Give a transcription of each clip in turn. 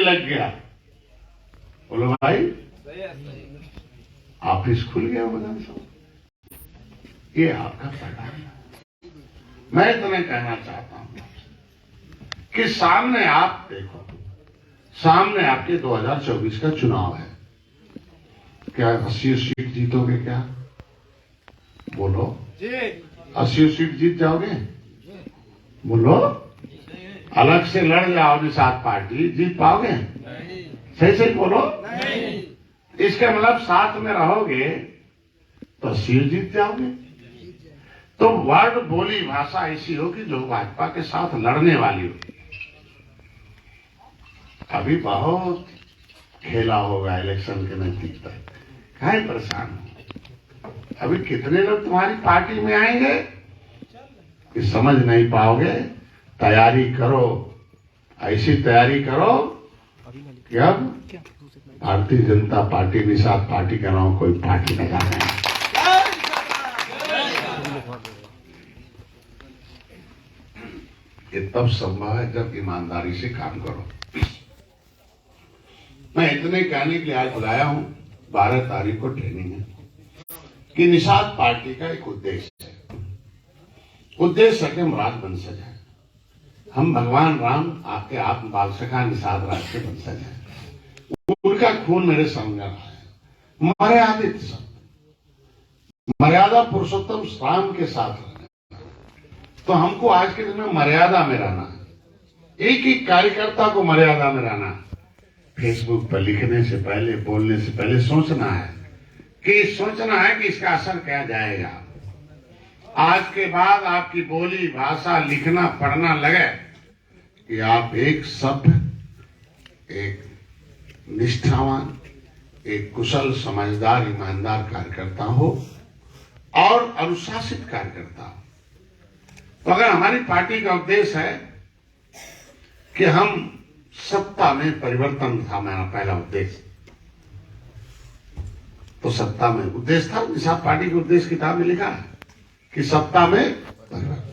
लग गया। बोलो भाई, ऑफिस खुल गया विधानसभा। ये आपका परिणाम है। मैं तुम्हें कहना चाहता हूं कि सामने आप देखो, सामने आपके 2024 का चुनाव है। क्या 80 सीट जीतोगे? क्या बोलो? 80 सीट जीत जाओगे? बोलो। अलग से लड़ जाओ निषाद पार्टी, जीत पाओगे? सही सही बोलो। इसका मतलब साथ में रहोगे तो सीट जीत जाओगे। तो वर्ड बोली भाषा ऐसी हो कि जो भाजपा के साथ लड़ने वाली हो। अभी बहुत खेला होगा इलेक्शन के नजदीक तक, काहे परेशान हो? अभी कितने लोग तुम्हारी पार्टी में आएंगे कि समझ नहीं पाओगे। तैयारी करो, ऐसी तैयारी करो कि अब भारतीय जनता पार्टी निषाद पार्टी का नाम कोई पार्टी नहीं है। ये तब संभव है जब ईमानदारी से काम करो। मैं इतने कहने के लिए आज बुलाया हूं। 12 तारीख को ट्रेनिंग है कि निषाद पार्टी का एक उद्देश्य है। उद्देश्य है कि हम राज वंशज हैं। हम भगवान राम आपके आत्म बाल सखा निषाद राज के वंशज हैं। उनका खून मेरे संग रहा है। मर्यादित शब्द, मर्यादा पुरुषोत्तम राम के साथ रहना। तो हमको आज के दिन में मर्यादा में रहना है। एक एक कार्यकर्ता को मर्यादा में रहना है। फेसबुक पर लिखने से पहले, बोलने से पहले सोचना है कि इसका असर क्या जाएगा। आज के बाद आपकी बोली भाषा लिखना पढ़ना लगे कि आप एक सभ्य, एक निष्ठावान, एक कुशल समझदार ईमानदार कार्यकर्ता हो और अनुशासित कार्यकर्ता हो। तो अगर हमारी पार्टी का उद्देश्य है कि हम सत्ता में परिवर्तन था, मेरा पहला उद्देश्य, तो सत्ता में उद्देश्य था। निषाद पार्टी के उद्देश्य किताब में लिखा है कि सत्ता में परिवर्तन।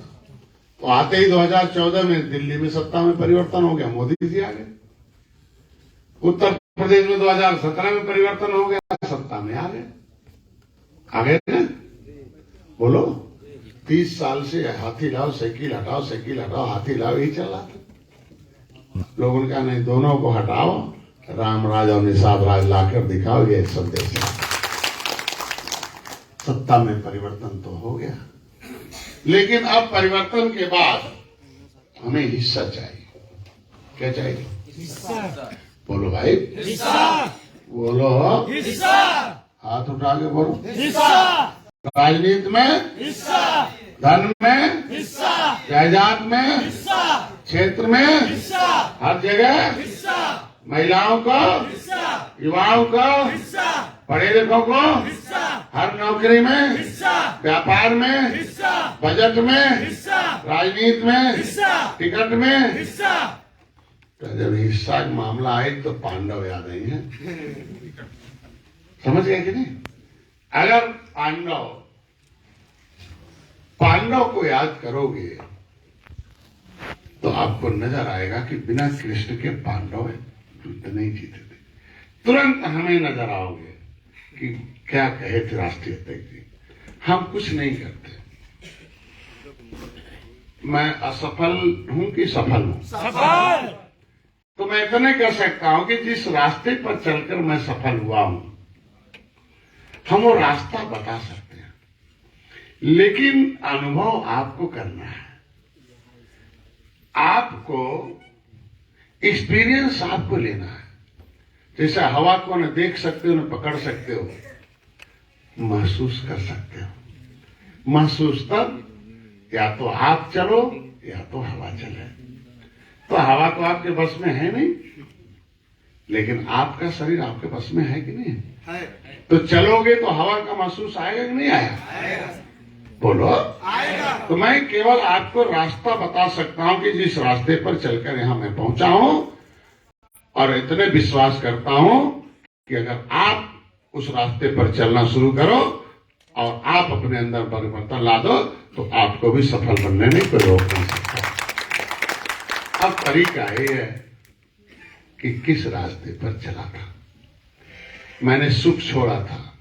तो आते ही 2014 में दिल्ली में सत्ता में परिवर्तन हो गया, मोदी जी आ गए। उत्तर प्रदेश में 2017 में परिवर्तन हो गया, सत्ता में आ गए ना? बोलो। 30 साल से हाथी लाओ साइकिल हटाओ, साइकिल हटाओ हाथी लाओ, यही चल रहा था। लोगों ने कहा नहीं, दोनों को हटाओ, राम राज और निषाद राज लाकर दिखाओ, ये संदेश है। सत्ता में परिवर्तन तो हो गया, लेकिन अब परिवर्तन के बाद हमें हिस्सा चाहिए। क्या चाहिए? हिस्सा। बोलो भाई, हिस्सा। बोलो, हिस्सा। हाथ उठा के बोलो, हिस्सा। राजनीति में हिस्सा, धन में हिस्सा, जायदाद में हिस्सा, क्षेत्र में हिस्सा, हर जगह हिस्सा, महिलाओं को हिस्सा, युवाओं को हिस्सा, पढ़े लिखों को हिस्सा, हर नौकरी में हिस्सा, व्यापार में हिस्सा, बजट में हिस्सा, राजनीति में हिस्सा, टिकट में हिस्सा। तो जब हिस्सा का मामला आए तो पांडव याद नहीं है। समझ गए कि नहीं? अगर पांडव को याद करोगे तो आपको नजर आएगा कि बिना कृष्ण के पांडव युद्ध नहीं जीते थे। तुरंत हमें नजर आओगे कि क्या कहे थे राष्ट्रीय अध्यक्ष जी, हम कुछ नहीं करते। मैं असफल हूं कि सफल हूं? सफल। तो मैं इतने कह सकता हूं कि जिस रास्ते पर चलकर मैं सफल हुआ हूं, हम वो रास्ता बता सकते हैं, लेकिन अनुभव आपको करना है। आपको एक्सपीरियंस आपको लेना है। जैसे हवा को न देख सकते हो न पकड़ सकते हो, महसूस कर सकते हो। महसूस तब या तो आप चलो या तो हवा चले। तो हवा तो आपके बस में है नहीं, लेकिन आपका शरीर आपके बस में है कि नहीं है? तो चलोगे तो हवा का महसूस आएगा कि नहीं आएगा? बोलो, आएगा। तो मैं केवल आपको रास्ता बता सकता हूं कि जिस रास्ते पर चलकर यहां मैं पहुंचा हूं, और इतने विश्वास करता हूं कि अगर आप उस रास्ते पर चलना शुरू करो और आप अपने अंदर परिवर्तन ला दो तो आपको भी सफल बनने में कोई रोक नहीं सकता। अब तरीका ये है कि किस रास्ते पर चला था। मैंने सुख छोड़ा था।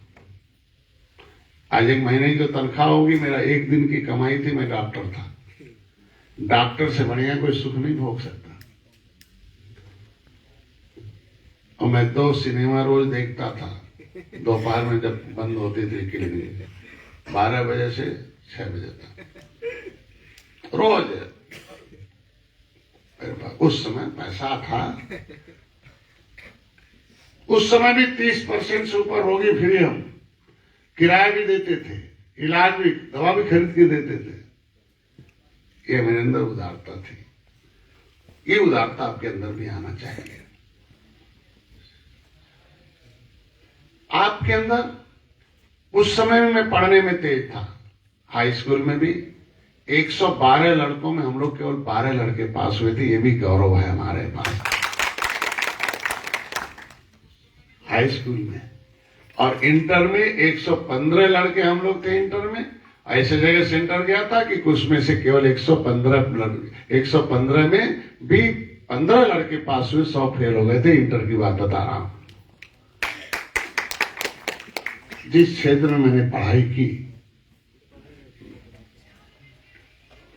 आज 1 महीने की जो तनख्वाह होगी, मेरा 1 दिन की कमाई थी। मैं डॉक्टर था। डॉक्टर से बढ़िया कोई सुख नहीं भोग सकता। और मैं 2 सिनेमा रोज देखता था, दोपहर में जब बंद होती थी क्लिनिक, 12 बजे से 6 बजे तक रोज। उस समय पैसा था। उस समय भी 30% से ऊपर रोगी फ्री, हम किराया भी देते थे, इलाज भी, दवा भी खरीद के देते थे। ये मेरे अंदर उदारता थी। ये उदारता आपके अंदर भी आना चाहिए। आपके अंदर, उस समय में मैं पढ़ने में तेज था। हाई स्कूल में भी 112 लड़कों में हम लोग केवल 12 लड़के पास हुए थे। ये भी गौरव है हमारे पास हाई स्कूल में। और इंटर में 115 लड़के हम लोग थे। इंटर में ऐसे जगह सेंटर गया था कि उसमें से केवल 115 में भी 15 लड़के पास हुए, 100 फेल हो गए थे। इंटर की बात बता रहा हूं। जिस क्षेत्र में मैंने पढ़ाई की,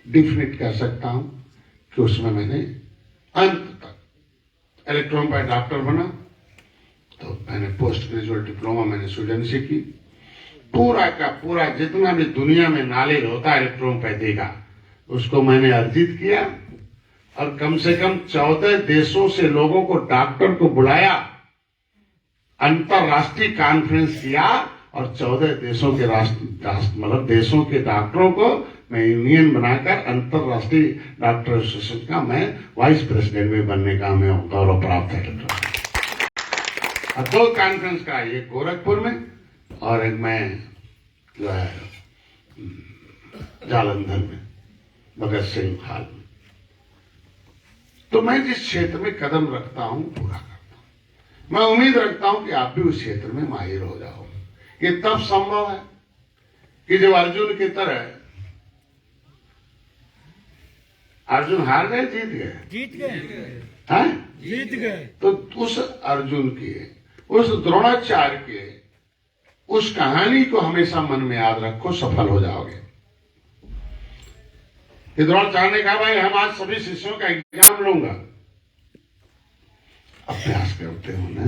डिफिनेट कह सकता हूं कि उसमें मैंने अंत तक इलेक्ट्रोपैथ डॉक्टर बना। तो मैंने पोस्ट ग्रेजुएट डिप्लोमा मैंने स्वीडन से की। पूरा का पूरा जितना भी दुनिया में नॉलेज होता है इलेक्ट्रोपैथी का, उसको मैंने अर्जित किया। और कम से कम 14 देशों से लोगों को, डॉक्टर को बुलाया, अंतरराष्ट्रीय कॉन्फ्रेंस किया। और 14 देशों के मतलब देशों के डॉक्टरों को मैं यूनियन बनाकर अंतरराष्ट्रीय डॉक्टर एसोसिएशन का मैं वाइस प्रेसिडेंट में बनने का मैं गौरव प्राप्त है। और 2 कॉन्फ्रेंस का, एक गोरखपुर में और एक मैं जो है जालंधर में, भगत सिंह हाल में। तो मैं जिस क्षेत्र में कदम रखता हूं पूरा करता हूं। मैं उम्मीद रखता हूं कि आप भी उस क्षेत्र में माहिर हो जाओ। ये तब संभव है कि जब अर्जुन की तरह, अर्जुन हार गए, जीत गए। तो उस अर्जुन के, उस द्रोणाचार्य के, उस कहानी को हमेशा मन में याद रखो, सफल हो जाओगे। द्रोणाचार्य ने कहा, भाई हम आज सभी शिष्यों का एग्जाम लूंगा। अभ्यास करते हो ना?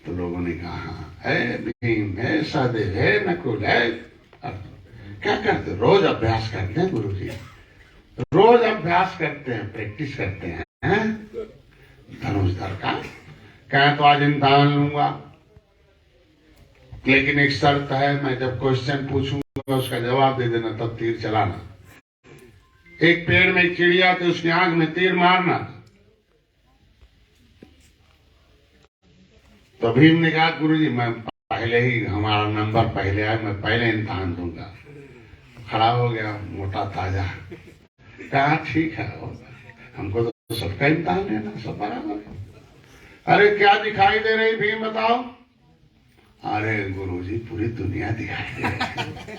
तो लोगों ने कहा, है भीम, है सहदेव, है नकुल, है। क्या करते? रोज अभ्यास करते हैं गुरुजी, रोज अभ्यास करते हैं, प्रैक्टिस करते हैं। धनुषधर का कहा, तो आज इम्तिहान लूंगा, लेकिन एक शर्त है, मैं जब क्वेश्चन पूछूंगा उसका जवाब दे देना, तब तीर चलाना। एक पेड़ में एक चिड़िया थी, उसकी आंख में तीर मारना। तो भीम ने कहा, गुरुजी मैं पहले ही, हमारा नंबर पहले आया, मैं पहले इम्तिहान दूंगा। खड़ा हो गया, मोटा ताजा। कहा ठीक है, हमको तो सबका इम्तिहान है ना, सब बराबर। अरे क्या दिखाई दे रही भीम, बताओ? अरे गुरुजी पूरी दुनिया दिखाई दे रही,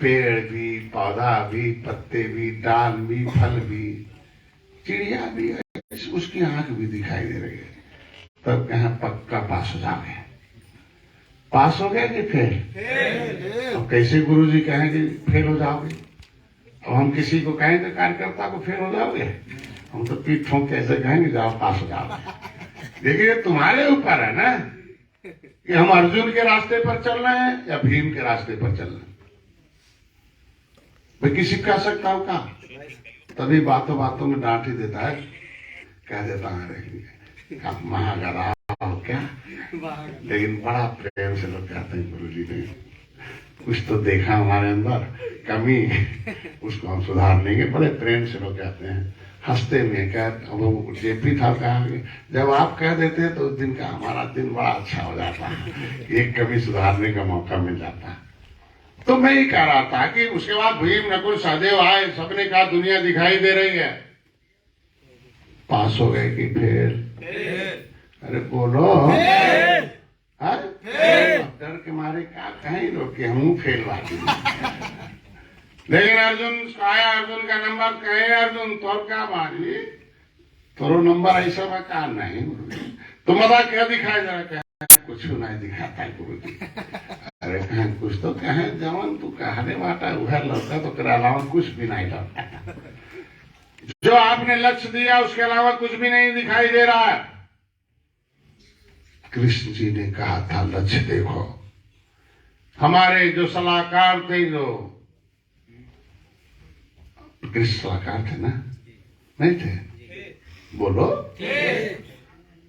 पेड़ भी, पौधा भी, पत्ते भी, डाल भी, फल भी, चिड़िया भी, उसकी आंख भी दिखाई दे रही है। तब कहा पक्का पास हो जाओगे। पास हो गए कि फेल? अब कैसे गुरुजी कहें कि फेल हो जाओगे? अब हम किसी को कहें तो कार्यकर्ता को फेल हो जाओगे? हम तो पीठ ठोक के ऐसे कहेंगे जाओ पास हो जाओगे। देखिए तुम्हारे ऊपर है ना कि हम अर्जुन के रास्ते पर चल रहे हैं या भीम के रास्ते पर चल रहे हैं। मैं किसी कह सकता हूं का? तभी बातों बातों में डांट ही देता है, कह देता है महागरा क्या, लेकिन बड़ा प्रेम से लोग कहते हैं गुरु जी ने कुछ तो देखा हमारे अंदर कमी, उसको हम सुधार लेंगे। बड़े प्रेम से लोग कहते हैं, हंसते में कह। वो जेपी था, कहा जब आप कह देते हैं तो उस दिन का हमारा दिन बड़ा अच्छा हो जाता है, एक कमी सुधारने का मौका मिल जाता है। तो मैं ये कह रहा था कि उसके बाद भीम, नकुल, सहदेव आए, सबने कहा दुनिया दिखाई दे रही है। पास हो गए कि फेल? अरे बोलो, डर के मारे क्या कहें लोग कि हम फेल वाली। लेकिन अर्जुन आया, अर्जुन का नंबर कहे, अर्जुन तो क्या बाजी, तोरो नंबर ऐसा में कहा नहीं तुम बता क्या दिखाया जरा क्या कुछ नहीं दिखाता है गुरु जी। अरे कहा कुछ तो कहे जवान तू कहने वाटा वह लड़का तो तेरा अलावा कुछ भी नहीं लौटा। जो आपने लक्ष्य दिया उसके अलावा कुछ भी नहीं दिखाई दे रहा है। कृष्ण जी ने कहा था लक्ष्य देखो। हमारे जो सलाहकार थे जो कृष्ण सलाहकार थे ना नहीं थे बोलो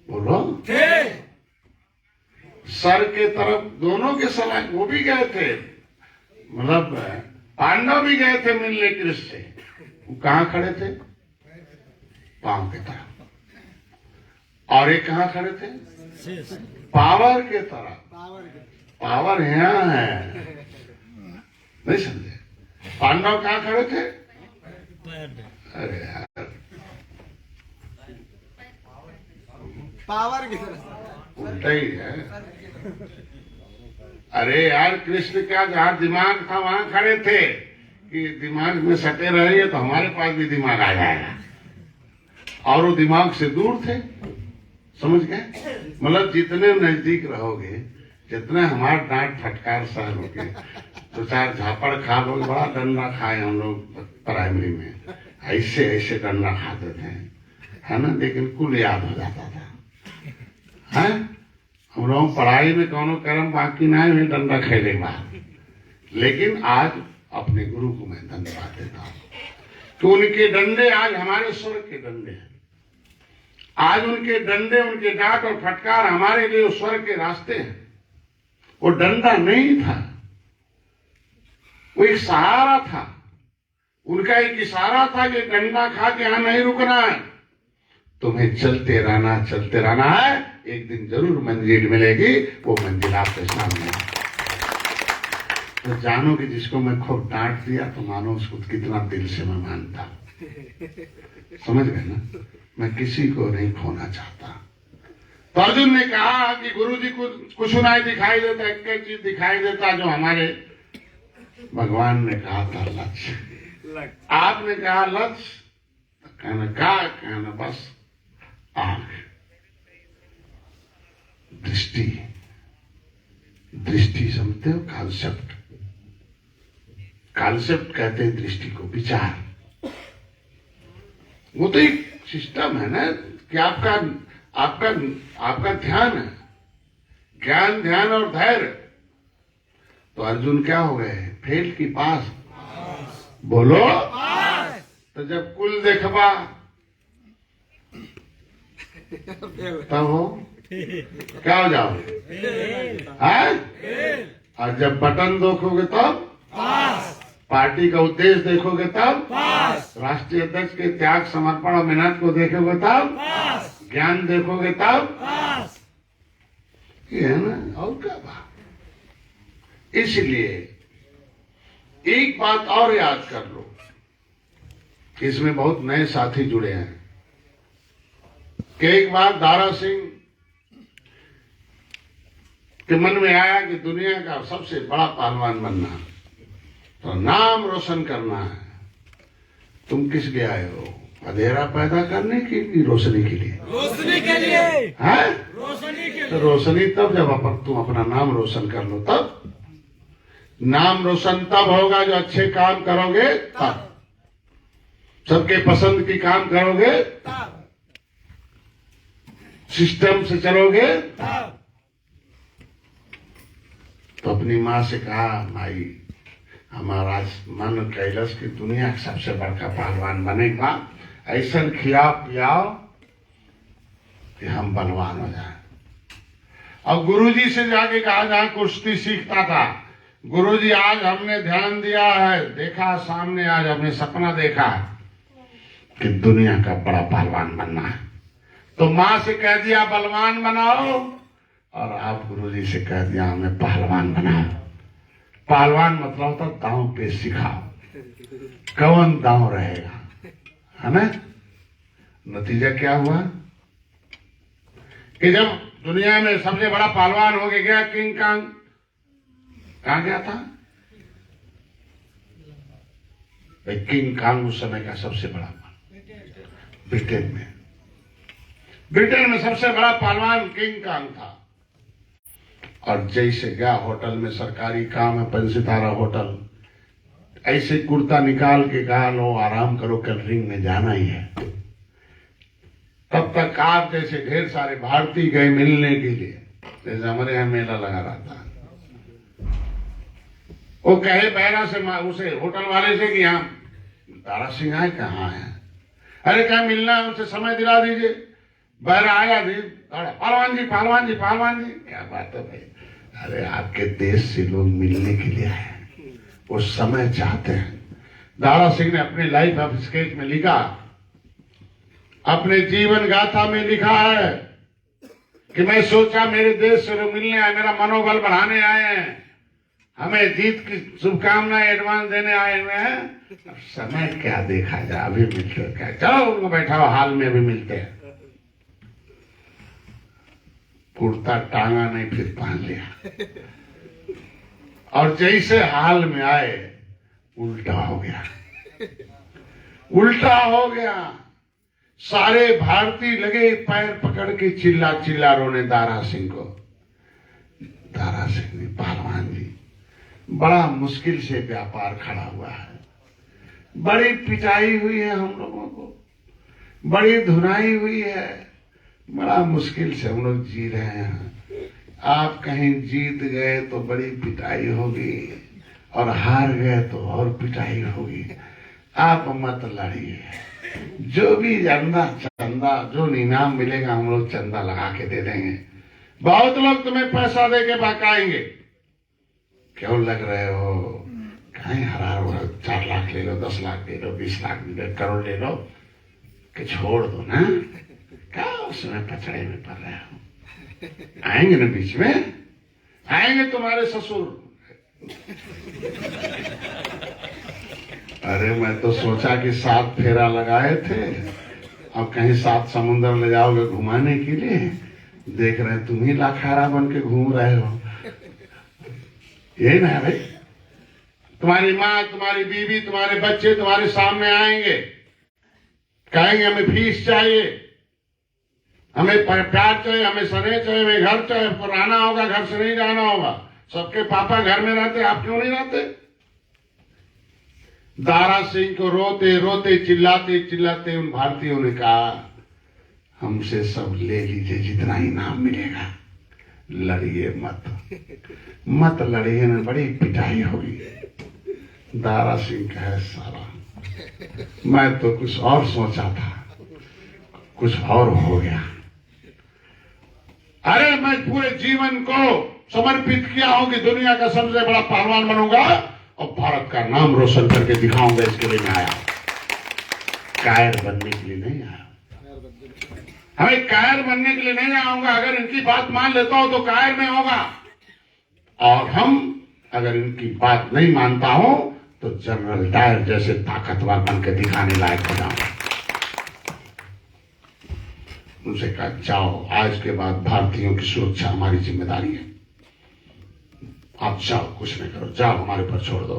बोलो सर के तरफ दोनों के सलाह वो भी गए थे मतलब पांडव भी गए थे मिलने कृष्ण से। वो कहां खड़े थे पांव के तरफ और एक कहां खड़े थे पावर के तरफ। पावर यहां है नहीं समझे। पांडव कहां खड़े थे अरे यार पावर की तरफ उल्टा ही है। अरे यार कृष्ण का जहां दिमाग था वहां खड़े थे कि दिमाग में सटे रहिए तो हमारे पास भी दिमाग आ जाएगा और वो दिमाग से दूर थे समझ गए। मतलब जितने नजदीक रहोगे जितने हमारे डांट फटकार सहोगे तो चार झापड़ खा लोगे। बड़ा डंडा खाए हम लोग प्राइमरी में ऐसे ऐसे डंडा खाते थे है ना लेकिन कुल याद हो जाता था है। हम लोग पढ़ाई में कौनो कर्म बाकी ना है डंडा खेले के बाद। लेकिन आज अपने गुरु को मैं धन्यवाद देता हूँ कि उनके डंडे आज हमारे स्वर्ग के डंडे हैं। आज उनके डंडे उनके डांट और फटकार हमारे लिए स्वर्ग के रास्ते हैं। वो डंडा नहीं था वो एक सहारा था। उनका एक इशारा था कि डंडा खा के यहां नहीं रुकना है तुम्हें चलते रहना है। एक दिन जरूर मंजिल मिलेगी वो मंजिल आपके सामने है। तो जानो कि जिसको मैं खूब डांट दिया तो मानो उसको कितना दिल से मैं मानता समझ गए ना। मैं किसी को नहीं खोना चाहता। तो अर्जुन ने कहा कि गुरु जी कुछ नहीं दिखाई देता एक चीज दिखाई देता जो हमारे भगवान ने कहा था लक्ष्य। आपने कहा लक्ष्य कहना बस आंख दृष्टि समझते हो। कॉन्सेप्ट कहते हैं दृष्टि को विचार। वो तो एक सिस्टम है ना कि आपका ध्यान है ज्ञान ध्यान और धैर्य। तो अर्जुन क्या हो गए फेल की पास बोलो। तो जब कुल देखबा तब हो क्या हो जाओगे और जब बटन देखोगे तब पार्टी का उद्देश्य देखोगे तब राष्ट्रीय अध्यक्ष के त्याग समर्पण और मेहनत को देखोगे तब ज्ञान देखोगे तब ये है ना। और क्या बात। इसलिए एक बात और याद कर लो इसमें बहुत नए साथी जुड़े हैं कि एक बार दारा सिंह के मन में आया कि दुनिया का सबसे बड़ा पहलवान बनना तो नाम रोशन करना है। तुम किस लिए आए हो अंधेरा पैदा करने के लिए रोशनी के लिए है रोशनी के लिए। तो रोशनी तब जब तुम अपना नाम रोशन कर लो तब। नाम रोशन तब होगा जो अच्छे काम करोगे तब सबके पसंद की काम करोगे सिस्टम से चलोगे। तो अपनी माँ से कहा माई हमारा मन कैलाश की दुनिया का सबसे बड़का पहलवान बनेगा ऐसा खिलाओ पियाओ कि हम बलवान हो जाए। और गुरुजी से जाके कहा जहां कुश्ती सीखता था गुरुजी आज हमने ध्यान दिया है देखा सामने आज हमने सपना देखा कि दुनिया का बड़ा पहलवान बनना है। तो माँ से कह दिया बलवान बनाओ और आप गुरुजी से कह दिया हमें पहलवान बनाओ। पहलवान मतलब होता दांव पे सिखाओ कौन दांव रहेगा है ना। नतीजा क्या हुआ कि जब दुनिया में सबसे बड़ा पहलवान हो गया किंग कांग कहां गया था। किंग कांग उस समय का सबसे बड़ा ब्रिटेन में ब्रिटेन में सबसे बड़ा पहलवान किंग कांग था। और जैसे गया होटल में, सरकारी काम है, 5 सितारा होटल, ऐसे कुर्ता निकाल के कहा लो आराम करो, कल रिंग में जाना ही है। तब तक आप जैसे ढेर सारे भारतीय गए मिलने के लिए, जैसे हमारे यहाँ मेला लगा रहता है। वो कहे बैरा से, उसे होटल वाले से कि यहाँ दारा सिंह आए, कहाँ है? अरे क्या मिलना है, उनसे समय दिला दीजिए। बैरा आया, पहलवान जी पहलवान जी पहलवान जी। क्या बात है भाई? अरे आपके देश से लोग मिलने के लिए आए, वो समय चाहते हैं। दारा सिंह ने अपने लाइफ ऑफ स्केच में लिखा, अपने जीवन गाथा में लिखा है कि मैं सोचा मेरे देश से लोग मिलने आए, मेरा मनोबल बढ़ाने आए हैं, हमें जीत की शुभकामनाएं एडवांस देने आए हुए हैं। अब समय क्या देखा जाए, अभी मिलते क्या, चलो उनको बैठाओ हाल में, अभी मिलते हैं। कुर्ता टांगा नहीं, फिर पहन लिया, और जैसे हाल में आए उल्टा हो गया, उल्टा हो गया। सारे भारतीय लगे पैर पकड़ के चिल्ला चिल्ला रोने दारा सिंह को। दारा सिंह ने, पहलवान जी बड़ा मुश्किल से व्यापार खड़ा हुआ है, बड़ी पिटाई हुई है हम लोगों को, बड़ी धुनाई हुई है, बड़ा मुश्किल से हम लोग जी रहे हैं। आप कहीं जीत गए तो बड़ी पिटाई होगी, और हार गए तो और पिटाई होगी। आप मत लड़िए, जो भी चंदा जो इनाम मिलेगा हम लोग चंदा लगा के दे देंगे। बहुत लोग तुम्हें पैसा दे के बहकाएंगे, क्यों लग रहे हो, कहीं हरा हो, 4 लाख ले लो, 10 लाख ले लो, 20 लाख ले लो, करोड़ ले लो, कि छोड़ दो ना, क्या उसमें पचड़े में पड़ रहे हो। आएंगे ना बीच में, आएंगे तुम्हारे ससुर। अरे मैं तो सोचा कि 7 फेरा लगाए थे, अब कहीं 7 समुंदर ले जाओगे घुमाने के लिए, देख रहे हैं तुम ही लाखारा बन के घूम रहे हो। यही ना है भाई, तुम्हारी माँ, तुम्हारी बीवी, तुम्हारे बच्चे तुम्हारे सामने आएंगे, कहेंगे हमें फीस चाहिए, हमें प्यार चाहिए, हमें स्नेह चाहिए, हमें घर चाहिए, रहना होगा, घर से नहीं जाना होगा। सबके पापा घर में रहते, आप क्यों नहीं रहते? दारा सिंह को रोते रोते चिल्लाते चिल्लाते उन भारतीयों ने कहा, हमसे सब ले लीजिए जितना इनाम मिलेगा, लड़िए मत, मत लड़िए ना, बड़ी पिटाई होगी। दारा सिंह कहे, साला मैं तो कुछ और सोचा था, कुछ और हो गया। अरे मैं पूरे जीवन को समर्पित किया हूं कि दुनिया का सबसे बड़ा पहलवान बनूंगा और भारत का नाम रोशन करके दिखाऊंगा, इसके लिए मैं आया, कायर बनने के लिए नहीं आया। हमें कायर बनने के लिए नहीं आऊंगा, अगर इनकी बात मान लेता हूं तो कायर में होगा, और हम अगर इनकी बात नहीं मानता हूं तो जनरल डायर जैसे ताकतवर बनकर दिखाने लायक हो जाऊंगा। उनसे कहा, जाओ, आज के बाद भारतीयों की सुरक्षा हमारी जिम्मेदारी है, आप जाओ, कुछ नहीं करो, जाओ, हमारे पर छोड़ दो।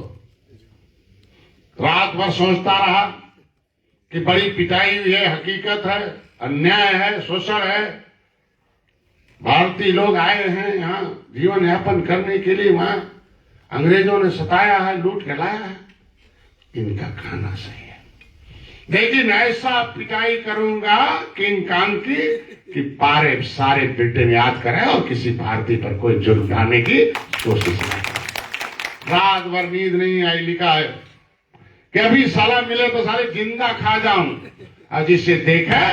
रात भर सोचता रहा कि बड़ी पिटाई हुई है, हकीकत है, अन्याय है, शोषण है, भारतीय लोग आए हैं यहाँ जीवन यापन करने के लिए, वहां अंग्रेजों ने सताया है, लूट के लाया है, इनका खाना सही है, लेकिन ऐसा पिटाई करूंगा किंग कांग की कि पारे सारे ब्रिटेन याद करें और किसी भारतीय पर कोई जुर्म ढाने की कोशिश न करे। रात भर नींद नहीं आई, लिखा है कि अभी साला मिले तो साले जिंदा खा जाऊं, और जिससे देखा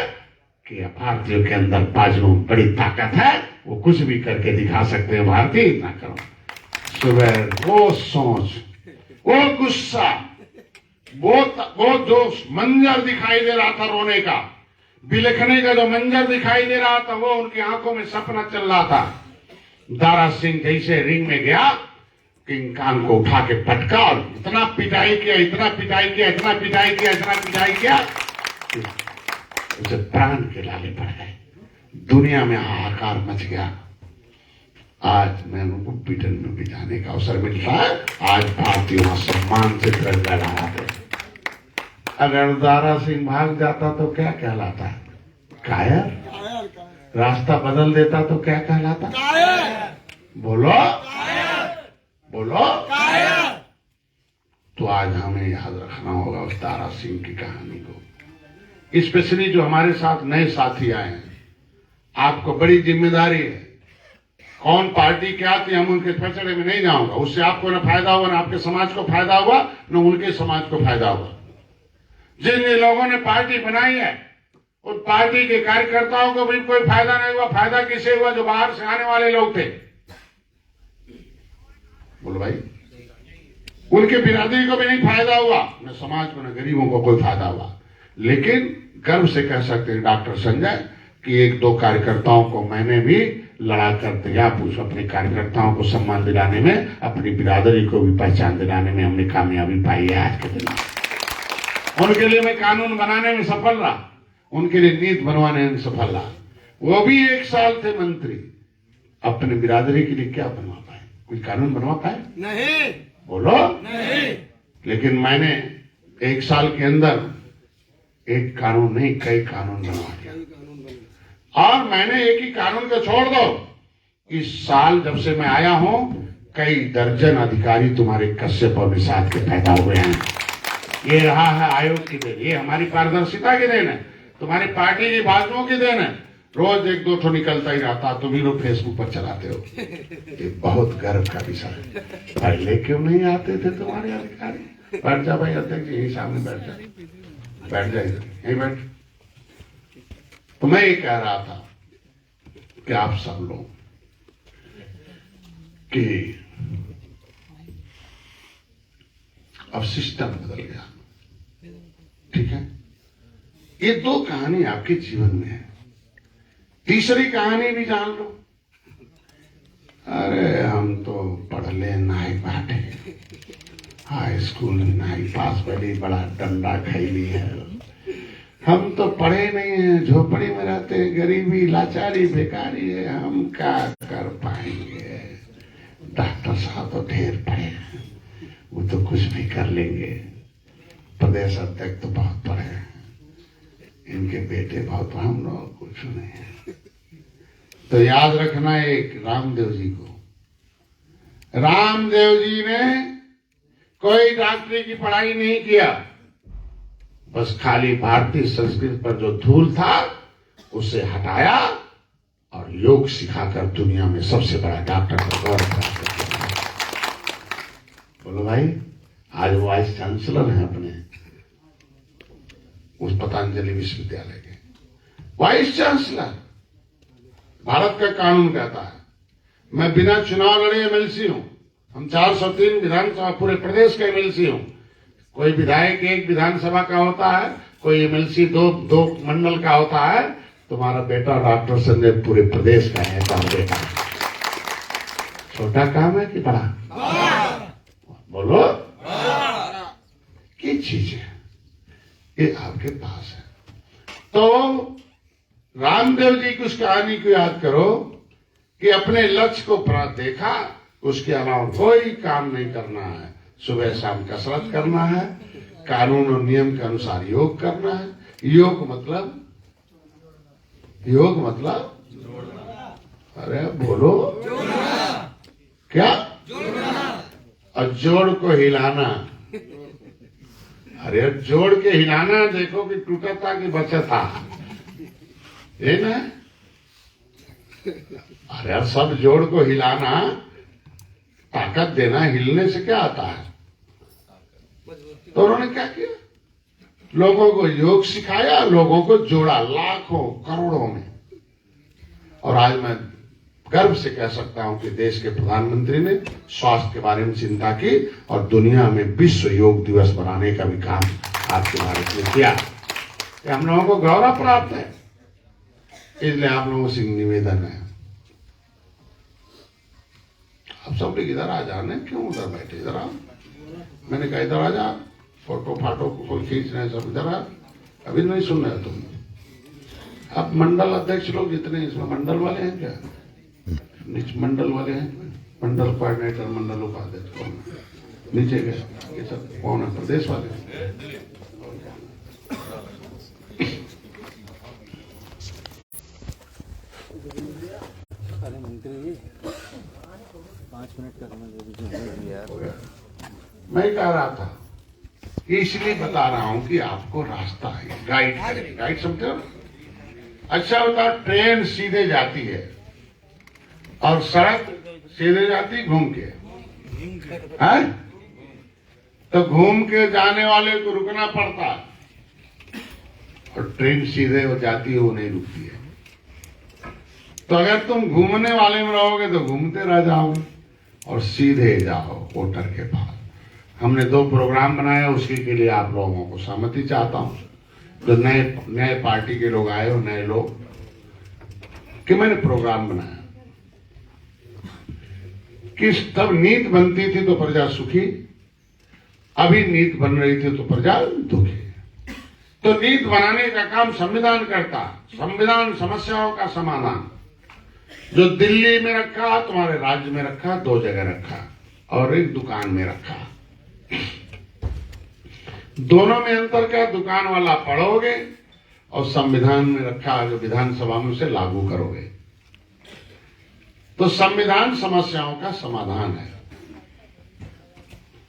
कि भारतीयों के अंदर बाजुओं में बड़ी ताकत है, वो कुछ भी करके दिखा सकते हैं, भारतीय ना करो। सुबह वो सोच, वो गुस्सा, वो जो मंजर दिखाई दे रहा था रोने का, बिलखने का जो मंजर दिखाई दे रहा था, वो उनकी आंखों में सपना चल रहा था। दारा सिंह जैसे रिंग में गया, किंग कांग को उठा के पटका और इतना पिटाई किया, इतना पिटाई किया, इतना पिटाई किया, इतना पिटाई किया, उसे प्राण के लाले पड़ गए। दुनिया में हाहाकार मच गया। आज मैं उनको ब्रिटेन में भी जाने का अवसर मिल रहा है, आज भारतीयों सम्मान से तिरंगा लहराते। अगर दारा सिंह भाग जाता तो क्या कहलाता है? कायर। रास्ता बदल देता तो क्या कहलाता? बोलो बोलो। तो आज हमें याद रखना होगा उस तारा सिंह की कहानी को, स्पेशली जो हमारे साथ नए साथी आए हैं। आपको बड़ी जिम्मेदारी है। कौन पार्टी क्या थी हम उनके फैसले में नहीं जाऊंगा, उससे आपको न फायदा होगा, न आपके समाज को फायदा होगा, न उनके समाज को फायदा होगा। जिन लोगों ने पार्टी बनाई है उन पार्टी के कार्यकर्ताओं को भी कोई फायदा नहीं हुआ। फायदा किसे हुआ? जो बाहर से आने वाले लोग थे। बोलो भाई, उनके बिरादरी को भी नहीं फायदा हुआ, न समाज को, न गरीबों को कोई फायदा हुआ। लेकिन गर्व से कह सकते हैं डॉक्टर संजय कि एक दो कार्यकर्ताओं को मैंने भी लड़ा कर दिया। पूछ अपने कार्यकर्ताओं को सम्मान दिलाने में, अपनी बिरादरी को भी पहचान दिलाने में हमने कामयाबी पाई है आज के दिन। उनके लिए मैं कानून बनाने में सफल रहा, उनके लिए नीति बनवाने में सफल रहा। वो भी 1 साल थे मंत्री, अपने बिरादरी के लिए क्या बनवा पाए? कुछ कानून बनवा पाए? नहीं। बोलो नहीं। लेकिन मैंने 1 साल के अंदर एक कानून नहीं, कई कानून बनवा दिया। और मैंने एक ही कानून को छोड़ दो, इस साल जब से मैं आया हूं कई दर्जन अधिकारी तुम्हारे कश्यप और निषाद के पैदा हुए हैं। ये रहा है आयोग की देन, ये हमारी पारदर्शिता की देन है, तुम्हारी पार्टी की बाजुओं की देन है। रोज 1-2 ठो निकलता ही रहता, तुम ही लोग फेसबुक पर चलाते हो। ये बहुत गर्व का विषय है। पहले क्यों नहीं आते थे तुम्हारे अधिकारी? बैठ जा भाई अध्यक्ष जी, यही सामने बैठ जा, बैठ जा, यही बैठ। तो मैं ये कह रहा था कि आप सब लोग कि अब सिस्टम बदल गया, ठीक है। ये 2 कहानी आपके जीवन में है, तीसरी कहानी भी जान लो। अरे हम तो पढ़ले नाई बाटे, हाई स्कूल में नाई पास पहले बड़ा डंडा खैली है। हम तो पढ़े नहीं है, झोपड़ी में रहते हैं, गरीबी लाचारी बेकारी है, हम क्या कर पाएंगे? डॉक्टर साहब तो ढेर पढ़े हैं, वो तो कुछ भी कर लेंगे। प्रदेश अध्यक्ष तो बहुत पढ़े हैं, इनके बेटे बहुत, हम लोग कुछ नहीं है। तो याद रखना एक रामदेव जी को, रामदेव जी ने कोई डॉक्टरी की पढ़ाई नहीं किया, बस खाली भारतीय संस्कृति पर जो धूल था उसे हटाया और योग सिखाकर दुनिया में सबसे बड़ा डॉक्टर का गौरव प्राप्त किया। बोलो भाई, आज वो वाइस चांसलर हैं अपने उस पतंजलि विश्वविद्यालय के वाइस चांसलर। भारत का कानून कहता है मैं बिना चुनाव लड़े एमएलसी हूं, हम 403 विधानसभा पूरे प्रदेश का एमएलसी हूं। कोई विधायक 1 विधानसभा का होता है, कोई एमएलसी 2 मंडल का होता है। तुम्हारा बेटा डॉक्टर संजय पूरे प्रदेश का है, बेटा। छोटा काम है कि बड़ा? बोलो क्या चीज है ये आपके पास है। तो रामदेव जी की उस कहानी को याद करो कि अपने लक्ष्य को देखा, उसके अलावा कोई काम नहीं करना है। सुबह शाम कसरत करना है, कानून और नियम के अनुसार योग करना है। योग मतलब अरे बोलो क्या? और जोड़ को हिलाना। अरे जोड़ के हिलाना, देखो कि टूटा था कि बचा था, ये ना। अरे सब जोड़ को हिलाना, ताकत देना, हिलने से क्या आता है? तो उन्होंने क्या किया? लोगों को योग सिखाया, लोगों को जोड़ा लाखों करोड़ों में। और आज मैं गर्व से कह सकता हूं कि देश के प्रधानमंत्री ने स्वास्थ्य के बारे में चिंता की और दुनिया में विश्व योग दिवस बनाने का भी काम आपके भारत ने किया। हम लोगों को गौरव प्राप्त है। इसलिए आप लोगों से निवेदन है, आप सब लोग इधर आ जाने, क्यों उधर बैठे? इधर आओ। मैंने कहा इधर आ जा, फोटो फाटो को कोई खींच रहे, सब इधर आ। अभी नहीं सुन रहे तुम? अब मंडल अध्यक्ष लोग जितने इसमें मंडल वाले हैं क्या? नीचे मंडल वाले हैं, मंडल कोऑर्डिनेटर, मंडल उपाध्यक्ष कौन है? नीचे गए ये सब कौन है? प्रदेश वाले। सारे मंत्री 5 मिनट का समय दे दीजिए यार। मैं कह रहा था, इसलिए बता रहा हूं कि आपको रास्ता है, गाइड करेंगे। गाइड समझते हो? अच्छा बताओ, ट्रेन सीधे जाती है और सड़क सीधे जाती घूम के है? तो घूम के जाने वाले को रुकना पड़ता, और ट्रेन सीधे हो जाती है, वो नहीं रुकती है। तो अगर तुम घूमने वाले में रहोगे तो घूमते रह जाओगे, और सीधे जाओ वोटर के पास। हमने 2 प्रोग्राम बनाया, उसके के लिए आप लोगों को सहमति चाहता हूं। जो नए पार्टी के लोग आए हो, नए लोग, कि मैंने प्रोग्राम बनाया कि तब नीति बनती थी तो प्रजा सुखी, अभी नीति बन रही थी तो प्रजा दुखी। तो नीति बनाने का काम संविधान करता। संविधान समस्याओं का समाधान जो दिल्ली में रखा, तुम्हारे राज्य में रखा, 2 जगह रखा, और एक दुकान में रखा। दोनों में अंतर क्या? दुकान वाला पढ़ोगे और संविधान में रखा जो विधानसभा में उसे लागू करोगे। तो संविधान समस्याओं का समाधान है।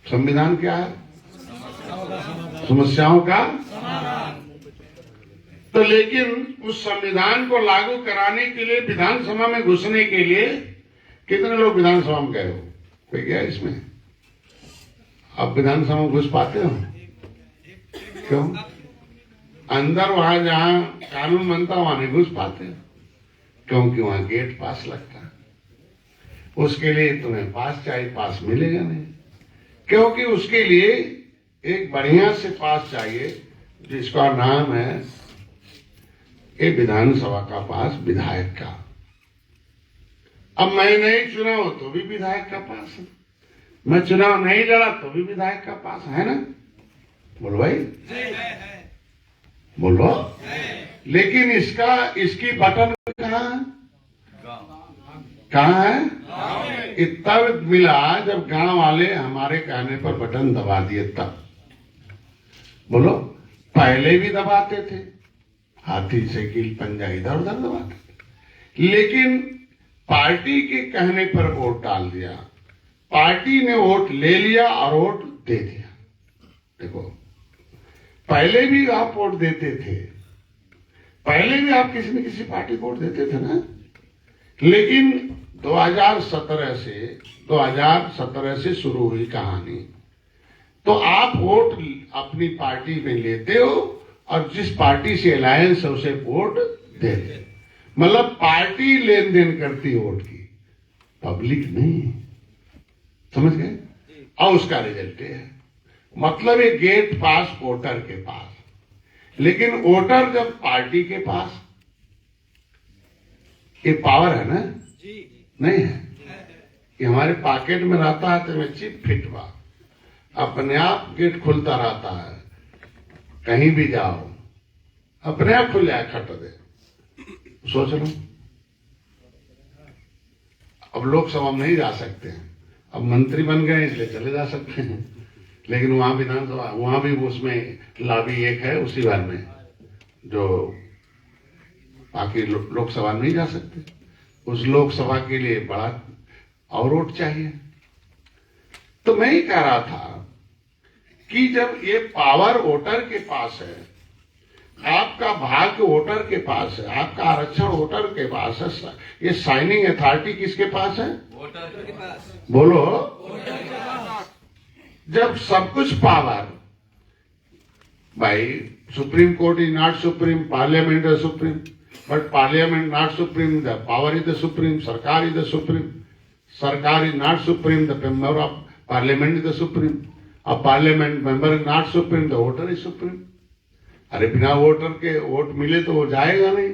संविधान क्या है? समस्याओं का। तो लेकिन उस संविधान को लागू कराने के लिए, विधानसभा में घुसने के लिए, कितने लोग विधानसभा में गए हो? कोई गया इसमें? आप विधानसभा में घुस पाते हो? क्यों? अंदर वहां जहां कानून बनता वहां नहीं घुस पाते, क्योंकि वहां गेट पास लगता है। उसके लिए तुम्हें पास चाहिए, पास मिलेगा नहीं, क्योंकि उसके लिए एक बढ़िया से पास चाहिए जिसका नाम है ये विधानसभा का पास, विधायक का। अब मैं नहीं चुना हो तो भी विधायक का पास है, मैं चुनाव नहीं लड़ा तो भी विधायक का पास है ना? बोलो भाई, बोलो। लेकिन इसकी बटन कहाँ है? तब मिला जब गांव वाले हमारे कहने पर बटन दबा दिए तब। बोलो, पहले भी दबाते थे, हाथी से कील पंजा इधर उधर दबाते थे, लेकिन पार्टी के कहने पर वोट डाल दिया। पार्टी ने वोट ले लिया और वोट दे दिया। देखो, पहले भी आप वोट देते थे, पहले भी आप किसी न किसी पार्टी को वोट देते थे ना, लेकिन 2017 से शुरू हुई कहानी। तो आप वोट अपनी पार्टी में लेते हो और जिस पार्टी से अलायंस है उसे वोट देते हो। मतलब पार्टी लेन देन करती है वोट की, पब्लिक नहीं। समझ गए? और उसका रिजल्ट है, मतलब ये गेट पास वोटर के पास, लेकिन वोटर जब पार्टी के पास, ये पावर है ना? नहीं है। ये हमारे पॉकेट में रहता है तो मैं चिप फिट बा, अपने आप गेट खुलता रहता है, कहीं भी जाओ अपने आप खुल जाए, खट दे। सोच लो, अब लोकसभा में नहीं जा सकते हैं, अब मंत्री बन गए इसलिए चले जा सकते हैं, लेकिन वहां विधानसभा, वहां भी उसमें लॉबी एक है उसी बार में, जो बाकी लोकसभा नहीं जा सकते। उस लोकसभा के लिए बड़ा और वोट चाहिए। तो मैं ही कह रहा था कि जब ये पावर वोटर के पास है, आपका भाग्य वोटर के पास है, आपका आरक्षण वोटर के पास है, ये साइनिंग अथॉरिटी किसके पास है? वोटर के पास। बोलो, वोटर के पास। जब सब कुछ पावर, भाई supreme court is not supreme, parliament is supreme, but parliament not supreme, the power is the supreme, सरकार इज द सुप्रीम, सरकार is not supreme, the member of parliament is the supreme, a parliament member is not supreme, the voter is supreme. अरे बिना voter के vote मिले तो वो जाएगा नहीं,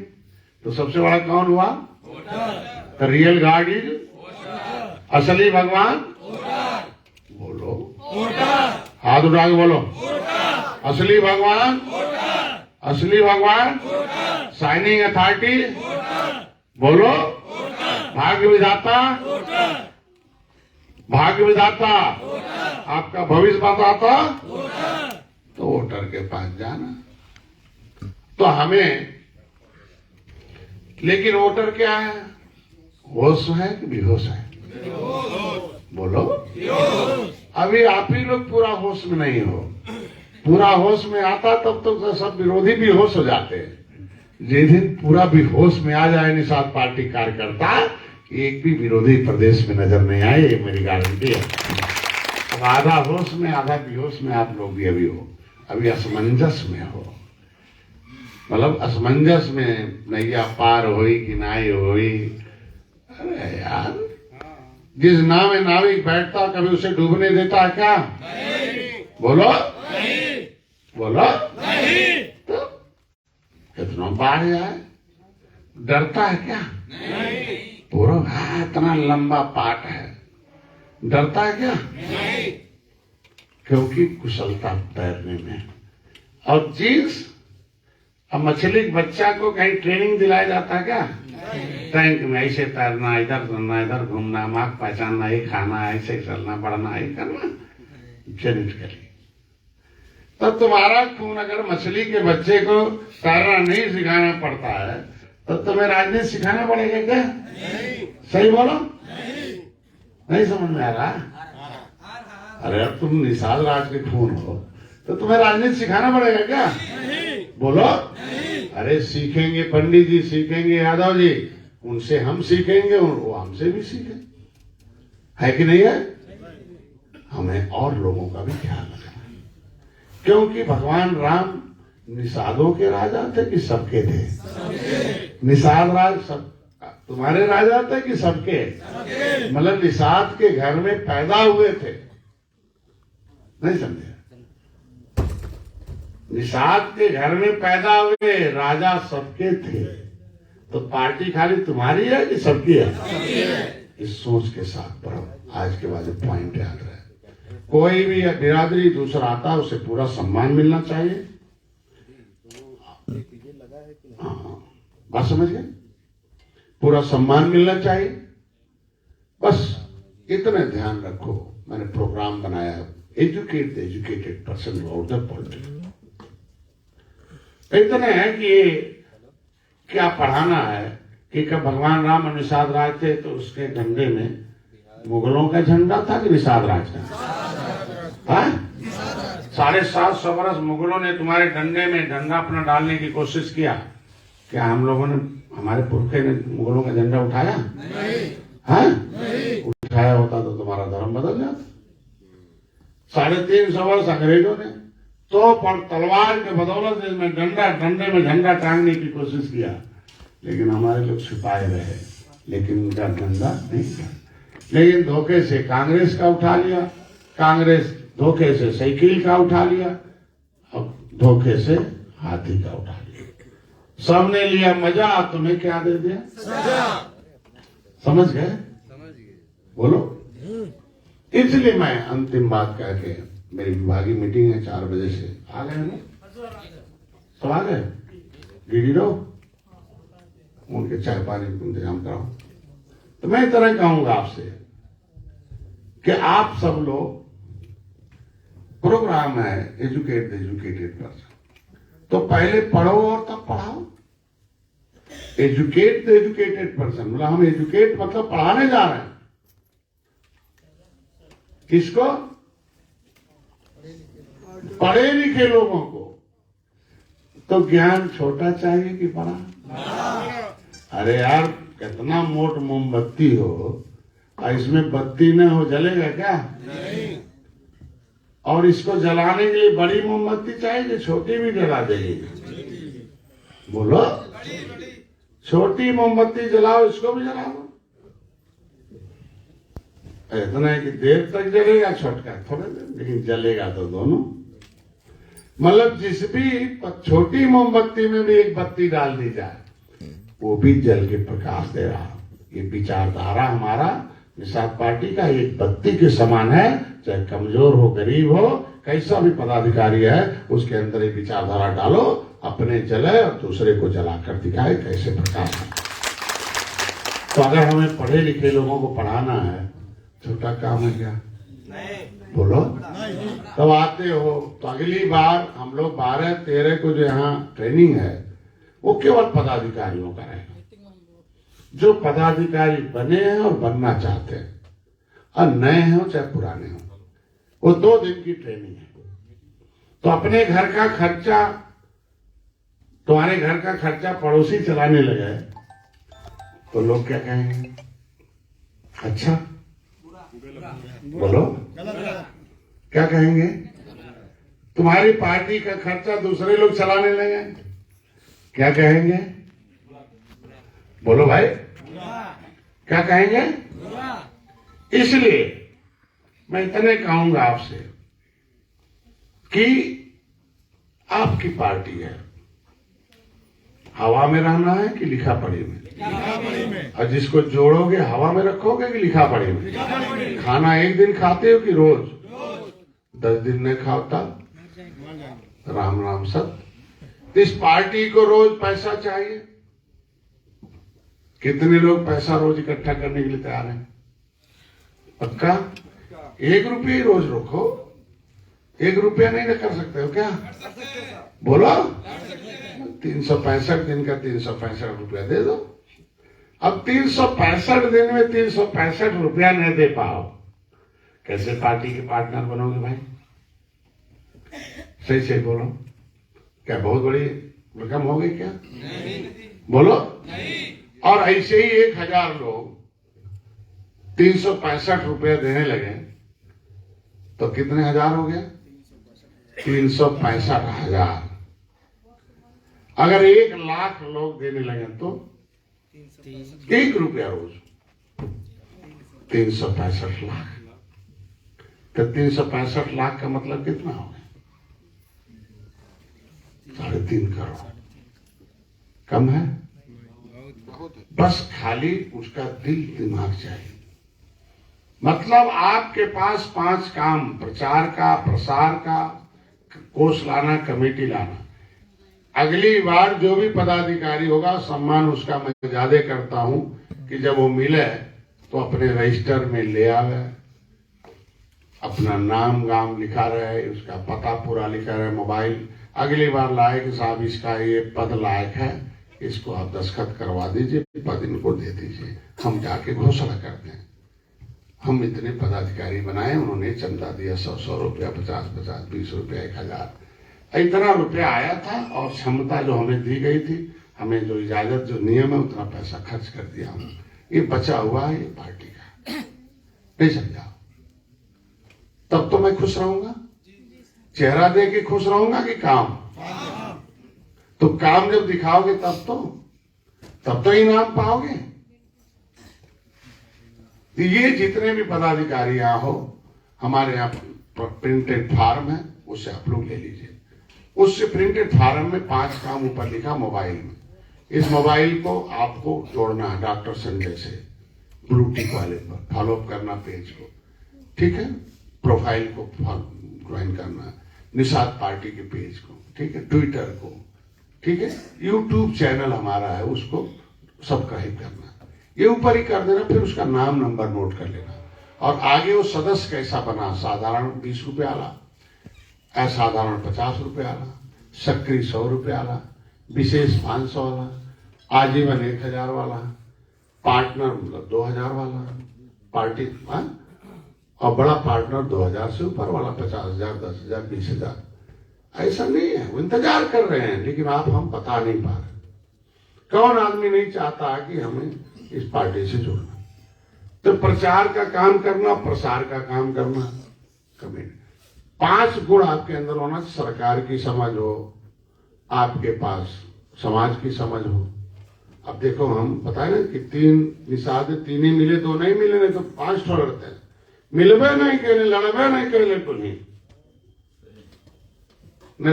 तो सबसे बड़ा कौन हुआ? Voter. The real God is voter, असली भगवान वोटर। बोलो, वोटर। हाथ उठा के बोलो, वोटर। असली भगवान वोटर, असली भगवान वोटर। Signing authority voter. बोलो, वोटर। भाग्य विधाता वोटर, भाग्य विधाता वोटर। आपका भविष्य बताता वोटर, तो वोटर के पास जाना। तो हमें, लेकिन वोटर क्या है? होश है कि बेहोश है? बोलो। अभी आप ही लोग पूरा होश में नहीं हो। पूरा होश में आता तब तो सब विरोधी भी होश हो जाते हैं। जिस दिन पूरा भी होश में आ जाए निषाद पार्टी कार्यकर्ता, एक भी विरोधी प्रदेश में नजर नहीं आए, ये मेरी गारंटी है। अब आधा होश में आधा बेहोश में आप लोग भी अभी हो, अभी असमंजस में हो। मतलब असमंजस में नैया पार होई कि नाई होई। अरे यार, जिस नाव में नाविक बैठता कभी उसे डूबने देता है क्या? बोलो बोलो। तो कितना बाढ़ जाए डरता है क्या? पूरा इतना लंबा पाट है, डरता है क्या? क्योंकि कुशलता तैरने में। और जींस, अब मछली के बच्चा को कहीं ट्रेनिंग दिलाया जाता है क्या? टैंक में ऐसे तैरना, इधर तैरना, इधर घूमना, मार्ग पहचानना, ये खाना, ऐसे चलना, बढ़ना, ये करना, जेनेटिकली। तो तुम्हारा खून अगर मछली के बच्चे को तैरना नहीं सिखाना पड़ता है तो तुम्हें राजनीति सिखाना पड़ेगा क्या? सही बोलो। नहीं समझ में आ रहा? अरे अब तुम निषाद राज के खून हो तो तुम्हें राजनीति सिखाना पड़ेगा क्या? बोलो। अरे सीखेंगे, पंडित जी सीखेंगे, यादव जी, उनसे हम सीखेंगे, वो हमसे भी सीखें, है कि नहीं है? हमें और लोगों का भी ख्याल रखना है, क्योंकि भगवान राम निषादों के राजा थे कि सबके थे? निषाद राज सब तुम्हारे राजा थे कि सबके? मतलब निषाद के घर में पैदा हुए थे, नहीं समझे? निषाद के घर में पैदा हुए राजा सबके थे, तो पार्टी खाली तुम्हारी है कि सबकी है? इस सोच के साथ पढ़ो। आज के बाद पॉइंट याद रहे। कोई भी बिरादरी दूसरा आता है उसे पूरा सम्मान मिलना चाहिए। बात समझ गए? पूरा सम्मान मिलना चाहिए। बस इतने ध्यान रखो। मैंने प्रोग्राम बनाया, educate the educated person about the politics. इतने है कि क्या पढ़ाना है कि कब भगवान राम और निषाद राज थे तो उसके झंडे में मुगलों का झंडा था कि निषाद राज का? 750 वर्ष मुगलों ने तुम्हारे डंडे में डंडा अपना डालने की कोशिश किया। क्या हम लोगों ने, हमारे पुरखे ने मुगलों का झंडा उठाया? नहीं। उठाया होता तो तुम्हारा धर्म बदल जाता। 350 वर्ष अंग्रेजों ने तो पर तलवार के बदौलत में डंडे में झंडा टांगने की कोशिश किया, लेकिन हमारे लोग छिपाए रहे, लेकिन उनका डंडा नहीं था। लेकिन धोखे से कांग्रेस का उठा लिया, कांग्रेस धोखे से साइकिल का उठा लिया, अब धोखे से हाथी का उठा लिया। सबने लिया मजा, तुम्हें क्या दे दिया? समझ गए? बोलो। इसलिए मैं अंतिम बात कह के, मेरी विभागीय मीटिंग है 4 बजे से, आ गए ना? सब आ गए? गिरी रहो, उनके चाय पानी का इंतजाम कराओ। तो मैं इतना कहूंगा आपसे कि आप सब लोग, प्रोग्राम है एजुकेट द एजुकेटेड पर्सन, तो पहले पढ़ो और तब पढ़ाओ। एजुकेट द एजुकेटेड पर्सन मतलब हम एजुकेट मतलब पढ़ाने जा रहे हैं। किसको? पढ़े लिखे लोगों को। तो ज्ञान छोटा चाहिए कि बड़ा? अरे यार, कितना मोट मोमबत्ती हो और इसमें बत्ती न हो, जलेगा क्या? नहीं। और इसको जलाने के लिए बड़ी मोमबत्ती चाहिए कि छोटी भी जला देगी? बोलो। छोटी मोमबत्ती जलाओ, इसको भी जला दो। इतना है कि देर तक जलेगा, छोटका थोड़ा देर, लेकिन जलेगा तो दोनों। मतलब जिस भी छोटी मोमबत्ती में भी एक बत्ती डाल दी जाए, वो भी जल के प्रकाश दे रहा। ये विचारधारा हमारा निषाद पार्टी का एक बत्ती के समान है। चाहे कमजोर हो, गरीब हो, कैसा भी पदाधिकारी है, उसके अंदर एक विचारधारा डालो, अपने जले और दूसरे को जलाकर दिखाए कैसे प्रकाश है। तो अगर हमें पढ़े लिखे लोगों को पढ़ाना है, छोटा काम है क्या? बोलो। तब आते हो तो अगली बार हम लोग 12-13 को जो यहाँ ट्रेनिंग है वो केवल पदाधिकारियों का रहेगा। जो पदाधिकारी बने हैं और बनना चाहते हैं, और नए हो चाहे पुराने हो, वो 2 दिन की ट्रेनिंग है। तो अपने घर का खर्चा, तुम्हारे घर का खर्चा पड़ोसी चलाने लगे तो लोग क्या कहेंगे? अच्छा बोलो, क्या कहेंगे? तुम्हारी पार्टी का खर्चा दूसरे लोग चलाने लगे, क्या कहेंगे? बोलो भाई, क्या कहेंगे? इसलिए मैं इतने कहूंगा आपसे कि आपकी पार्टी है, हवा में रहना है कि लिखा पढ़ी में? और जिसको जोड़ोगे हवा में रखोगे कि लिखा पढ़ी में? खाना एक दिन खाते हो कि रोज? 10 दिन नहीं खाओ तब राम राम सत्य। इस पार्टी को रोज पैसा चाहिए। कितने लोग पैसा रोज इकट्ठा करने के लिए तैयार हैं? पक्का 1 रुपये ही रोज रखो। 1 रुपया नहीं कर सकते हो क्या? बोलो, 365 दिन का 365 रुपया दे दो। अब 365 दिन में 365 रुपया नहीं दे पाओ, कैसे पार्टी के पार्टनर बनोगे भाई? सही सही बोलो, क्या बहुत बड़ी रकम हो गई क्या? बोलो। और ऐसे ही 1000 लोग 365 रुपया देने लगे तो कितने हजार हो गया? 365,000। अगर 1 लाख लोग देने लगे तो 1 रुपया रोज, 365 लाख। तो 365 लाख का मतलब कितना हो गया? 3.5 करोड़। कम है? बस खाली उसका दिल दिमाग चाहिए। मतलब आपके पास 5 काम, प्रचार का, प्रसार का, कोष लाना, कमेटी लाना। अगली बार जो भी पदाधिकारी होगा, सम्मान उसका मैं ज्यादा करता हूं कि जब वो मिले तो अपने रजिस्टर में ले आवे, अपना नाम गाम लिखा रहे, उसका पता पूरा लिखा रहे, मोबाइल। अगली बार लाए कि साहब इसका ये पद लायक है, इसको आप दस्तखत करवा दीजिए, पद इनको दे दीजिए। हम जाके घोषणा करते हैं हम इतने पदाधिकारी बनाए, उन्होंने चंदा दिया 100 रुपया, 50, 20 रुपया, 1000, इतना रुपया आया था। और क्षमता जो हमें दी गई थी, हमें जो इजाजत, जो नियम है, उतना पैसा खर्च कर दिया हूं। ये बचा हुआ है, ये पार्टी का। नहीं समझा? तब तो मैं खुश रहूंगा। चेहरा दे के खुश रहूंगा कि काम? तो काम जब दिखाओगे तब तो इनाम पाओगे। ये जितने भी पदाधिकारी यहाँ हो, हमारे यहाँ प्रिंटेड फार्म है, उससे आप लोग ले लीजिए। उससे प्रिंटेड फार्म में 5 काम ऊपर लिखा मोबाइल में। इस मोबाइल को आपको जोड़ना है डॉक्टर संजय से, ब्लू टिक वाले पर फॉलोअप करना पेज को, ठीक है? प्रोफाइल को ज्वाइन करना है, निषाद पार्टी के पेज को, ठीक है? ट्विटर को, ठीक है? यूट्यूब चैनल हमारा है, उसको सब्सक्राइब करना। ये ऊपर ही कर देना, फिर उसका नाम नंबर नोट कर लेना। और आगे वो सदस्य कैसा बना, साधारण 20 रुपये वाला, असाधारण 50 रुपये वाला, सक्रिय 100 रुपये वाला, विशेष 500 वाला, आजीवन 1000 वाला, पार्टनर मतलब 2000 वाला पार्टी, और बड़ा पार्टनर 2000 से ऊपर वाला 50,000, 10,000, 20,000। ऐसा नहीं है, वो इंतजार कर रहे हैं, लेकिन हम बता नहीं पा रहे। कौन आदमी नहीं चाहता कि हमें इस पार्टी से जुड़ना? तो प्रचार का काम करना, प्रसार का काम करना, कमेटी। 5 गुण आपके अंदर होना। सरकार की समझ हो, आपके पास समाज की समझ हो। अब देखो, हम बताए ना कि 3 निषाद, 3 ही मिले, 2 नहीं मिले, नहीं तो 5 ठो लड़ते हैं। मिलबे नहीं करे, लड़बे नहीं करे तो नहीं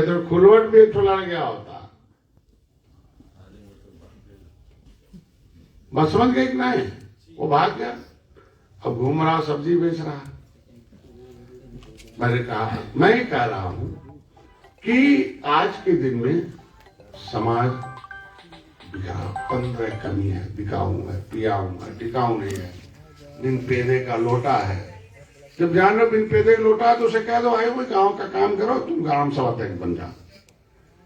तो खुलवट भी 1 ठो लड़ गया होता। बस समझ गए कि नहीं? वो भाग गया, अब घूम रहा, सब्जी बेच रहा। मैं ही कह रहा हूं कि आज के दिन में समाज बिका, 15 कमी है, बिकाऊ है, पियाऊ है, टिकाऊ नहीं है। बिन पेदे का लोटा है। जब जान लो बिन पेदे का लोटा है तो उसे कह दो, भाई वो गांव का काम करो, तुम ग्राम सभा तक बन जाओ।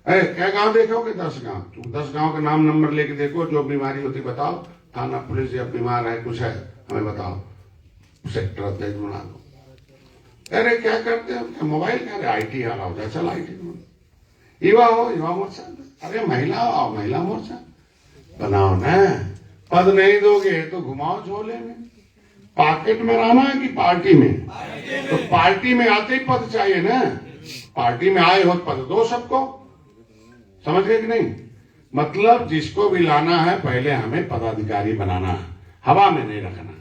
क्या गांव देखोगे? 10 गांव। तुम 10 गांव का नाम नंबर लेके देखो, जो बीमारी होती बताओ, थाना पुलिस या बीमार है कुछ है हमें बताओ, सेक्टर अध्यक्ष बना दो। अरे क्या करते हो, क्या मोबाइल क्या IT वाला हो जाए, चल IT युवा हो युवा मोर्चा, अरे महिला आओ महिला मोर्चा बनाओ ना। पद नहीं दोगे तो घुमाओ झोले में, पॉकेट में रहना है कि पार्टी में? तो पार्टी में आते ही पद चाहिए ना, पार्टी में आए हो पद दो सबको, समझ गए कि नहीं? मतलब जिसको भी लाना है पहले हमें पदाधिकारी बनाना है, हवा में नहीं रखना,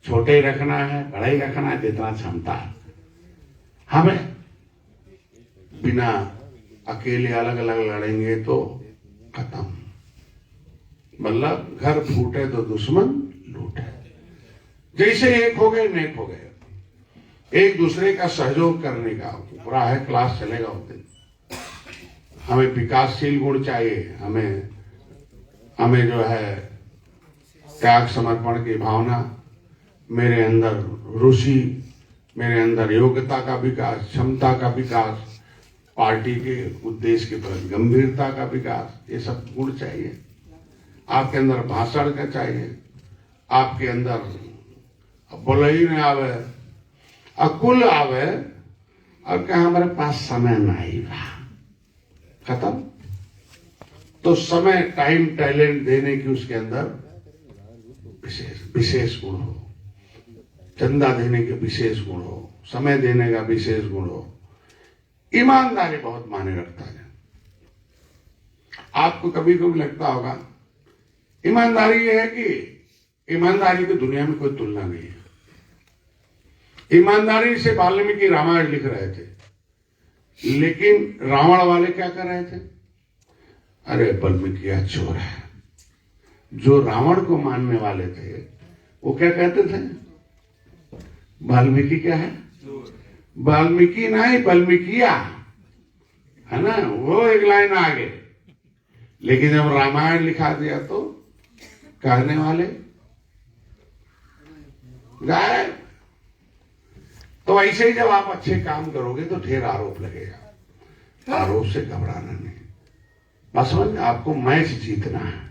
छोटे ही रखना है बड़ा ही रखना है जितना क्षमता है। हमें बिना अकेले अलग अलग लड़ेंगे तो खत्म, मतलब घर फूटे तो दुश्मन लूटे। जैसे एक हो गए नेक हो गए, एक दूसरे का सहयोग करने का पूरा है क्लास चलेगा उस दिन। हमें विकासशील गुण चाहिए, हमें जो है त्याग समर्पण की भावना, मेरे अंदर रुचि, मेरे अंदर योग्यता का विकास, क्षमता का विकास, पार्टी के उद्देश्य के प्रति गंभीरता का विकास, ये सब गुण चाहिए। आपके अंदर भाषण का चाहिए, आपके अंदर बोलई में आवे, अकुल आवे, और क्या हमारे पास समय नहीं बा, खत्म। तो समय टाइम टैलेंट देने की उसके अंदर विशेष गुण हो, चंदा देने के विशेष गुण हो, समय देने का विशेष गुण हो, ईमानदारी बहुत मायने रखता है। आपको कभी कभी लगता होगा ईमानदारी ये है कि ईमानदारी की दुनिया में कोई तुलना नहीं है। ईमानदारी से वाल्मीकि रामायण लिख रहे थे, लेकिन रावण वाले क्या कर रहे थे? अरे वाल्मीकि चोर है। जो रावण को मानने वाले थे वो क्या कहते थे? वाल्मीकि क्या है? वाल्मीकि नहीं वाल्मीकिया है ना, वो एक लाइन आगे। लेकिन जब रामायण लिखा दिया तो कहने वाले गायब। तो ऐसे ही जब आप अच्छे काम करोगे तो ढेर आरोप लगेगा, आरोप से घबराना नहीं। बस समझ, आपको मैच जीतना है।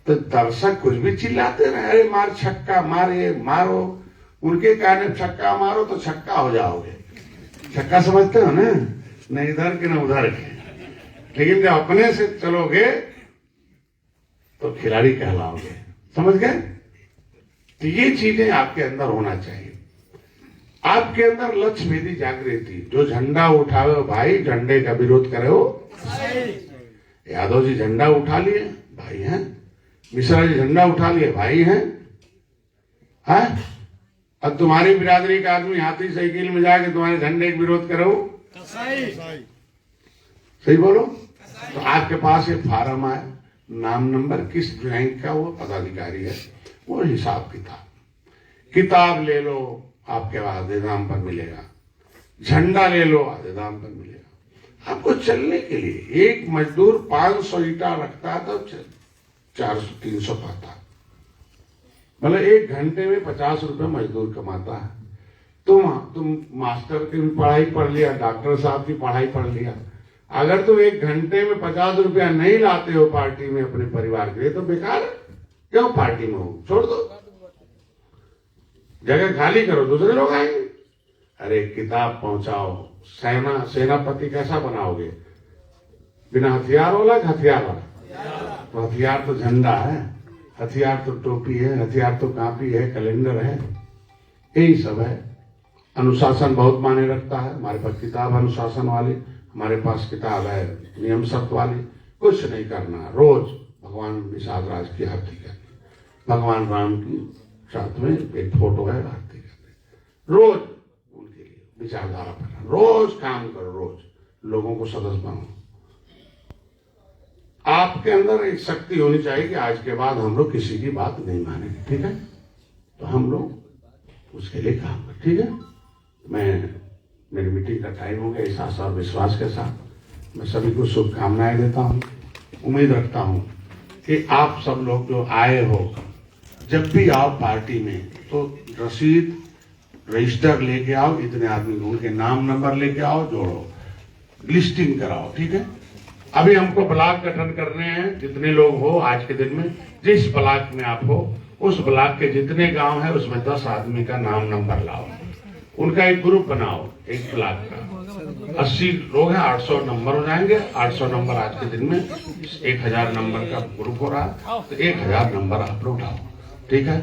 तो दर्शक कुछ भी चिल्लाते रहे, अरे मार छक्का मारे मारो, उनके कहने छक्का मारो तो छक्का हो जाओगे। छक्का समझते हो ना, न इधर के न उधर के। लेकिन जब अपने से चलोगे तो खिलाड़ी कहलाओगे, समझ गए? तो ये चीजें आपके अंदर होना चाहिए। आपके अंदर लक्ष्य भेदी जागृति, जो झंडा उठावे भाई झंडे का विरोध करे हो। यादव जी झंडा उठा लिए भाई हैं, मिश्रा जी झंडा उठा लिए भाई हैं, है? अब तुम्हारी बिरादरी का आदमी हाथी साइकिल में जाके तुम्हारे झंडे का विरोध करो, सही बोलो। तो आपके पास एक फार्म आए, नाम नंबर किस रैंक का वो पदाधिकारी है, वो हिसाब किताब ले लो, आपके आधे दाम पर मिलेगा। झंडा ले लो, आधे दाम पर मिलेगा। आपको चलने के लिए एक मजदूर 500 ईटा रखता है तो 400-300 पाता, मतलब 1 घंटे में 50 रुपए मजदूर कमाता है। तुम मास्टर की भी पढ़ाई पढ़ लिया, डॉक्टर साहब की पढ़ाई पढ़ लिया, अगर तुम 1 घंटे में 50 रुपया नहीं लाते हो पार्टी में अपने परिवार के लिए तो बेकार है। क्यों पार्टी में हो? छोड़ दो, जगह खाली करो, दूसरे लोग आएंगे। अरे किताब पहुंचाओ। सेनापति कैसा बनाओगे? बिना हथियार वाला कि हथियार वाला? तो हथियार तो झंडा है, हथियार तो टोपी है, हथियार तो कॉपी है, कैलेंडर है, यही सब है। अनुशासन बहुत मायने रखता है। हमारे पास किताब अनुशासन वाली, हमारे पास किताब है नियम शर्त वाली। कुछ नहीं करना, रोज भगवान निषाद राज की आरती करनी, भगवान राम की साथ में एक फोटो है आरती करनी, रोज उनके लिए विचारधारा करना, रोज काम करो, रोज लोगों को सदस्य बनो। आपके अंदर एक शक्ति होनी चाहिए कि आज के बाद हम लोग किसी की बात नहीं मानेंगे, ठीक है? तो हम लोग उसके लिए काम करें, ठीक है? मेरी मीटिंग का टाइम हो गया। इस आशा और विश्वास के साथ मैं सभी को शुभकामनाएं देता हूं। उम्मीद रखता हूं कि आप सब लोग जो आए हो, जब भी आओ पार्टी में तो रसीद रजिस्टर लेके आओ, इतने आदमी को उनके नाम नंबर लेके आओ, जोड़ो, लिस्टिंग कराओ, ठीक है? अभी हमको ब्लॉक गठन करने हैं, जितने लोग हो आज के दिन में जिस ब्लॉक में आप हो उस ब्लॉक के जितने गांव है उसमें 10 आदमी का नाम नंबर लाओ, उनका एक ग्रुप बनाओ, एक ब्लॉक का 80 लोग हैं, 800 नंबर हो जाएंगे। 800 नंबर आज के दिन में 1000 नंबर का ग्रुप हो रहा है, तो 1000 नंबर आप लोग लाओ, ठीक है।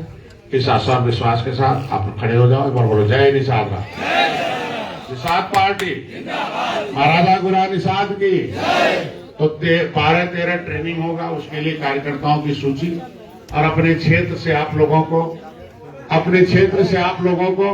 इस आशा और विश्वास के साथ आप लोग खड़े हो जाओ, एक बार बोलो जय निषाद। निषाद पार्टी महाराजा गुरा निषाद की। तो 12-13 ट्रेनिंग होगा, उसके लिए कार्यकर्ताओं की सूची और अपने क्षेत्र से आप लोगों को